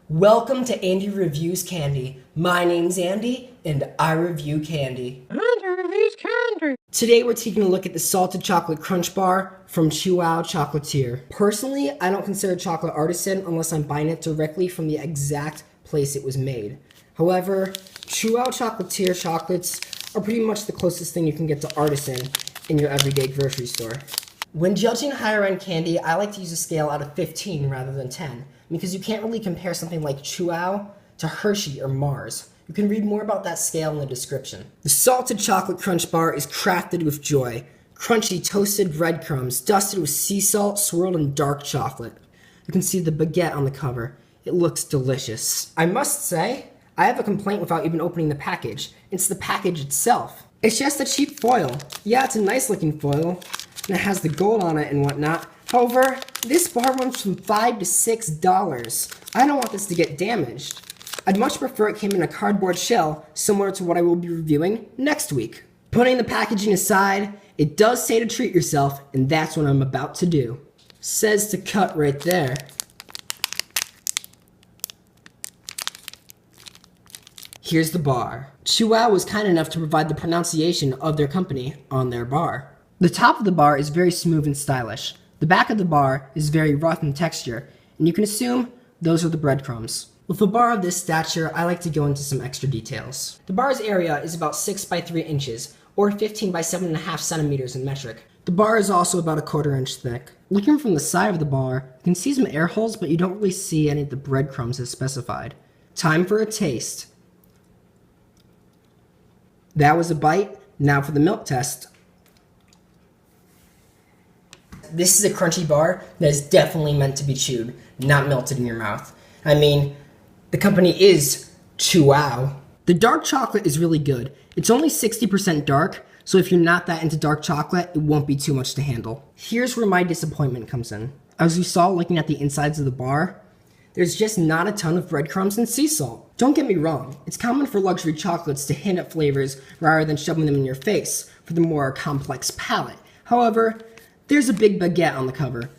Welcome to Andy Reviews Candy. My name's Andy, and I review candy. Andy reviews candy. Today we're taking a look at the Salted Chocolate Crunch Bar from Chuao Chocolatier. Personally, I don't consider chocolate artisan unless I'm buying it directly from the exact place it was made. However, Chuao Chocolatier chocolates are pretty much the closest thing you can get to artisan in your everyday grocery store. When judging higher-end candy, I like to use a scale out of 15 rather than 10, because you can't really compare something like Chuao to Hershey or Mars. You can read more about that scale in the description. The Salted Chocolate Crunch Bar is crafted with joy. Crunchy toasted breadcrumbs, dusted with sea salt, swirled in dark chocolate. You can see the baguette on the cover. It looks delicious. I must say, I have a complaint without even opening the package. It's the package itself. It's just a cheap foil. Yeah, it's a nice looking foil, and it has the gold on it and whatnot. However, this bar runs from $5 to $6. I don't want this to get damaged. I'd much prefer it came in a cardboard shell, similar to what I will be reviewing next week. Putting the packaging aside, it does say to treat yourself, and that's what I'm about to do. Says to cut right there. Here's the bar. Chuao was kind enough to provide the pronunciation of their company on their bar. The top of the bar is very smooth and stylish. The back of the bar is very rough in texture, and you can assume those are the breadcrumbs. With a bar of this stature, I like to go into some extra details. The bar's area is about 6 by 3 inches, or 15 by 7.5 centimeters in metric. The bar is also about a 1/4 inch thick. Looking from the side of the bar, you can see some air holes, but you don't really see any of the breadcrumbs as specified. Time for a taste. That was a bite. Now for the milk test. This is a crunchy bar that is definitely meant to be chewed, not melted in your mouth. I mean, the company is Chuao. The dark chocolate is really good. It's only 60% dark, so if you're not that into dark chocolate, it won't be too much to handle. Here's where my disappointment comes in. As you saw looking at the insides of the bar, there's just not a ton of breadcrumbs and sea salt. Don't get me wrong, it's common for luxury chocolates to hint at flavors rather than shoving them in your face for the more complex palate. However, there's a big baguette on the cover.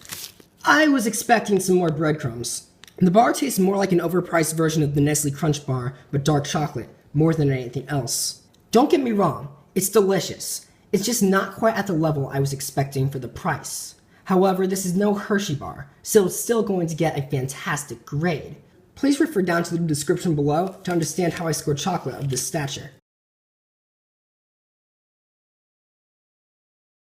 I was expecting some more breadcrumbs. The bar tastes more like an overpriced version of the Nestle Crunch Bar, but dark chocolate, more than anything else. Don't get me wrong, it's delicious. It's just not quite at the level I was expecting for the price. However, this is no Hershey bar, so it's still going to get a fantastic grade. Please refer down to the description below to understand how I score chocolate of this stature.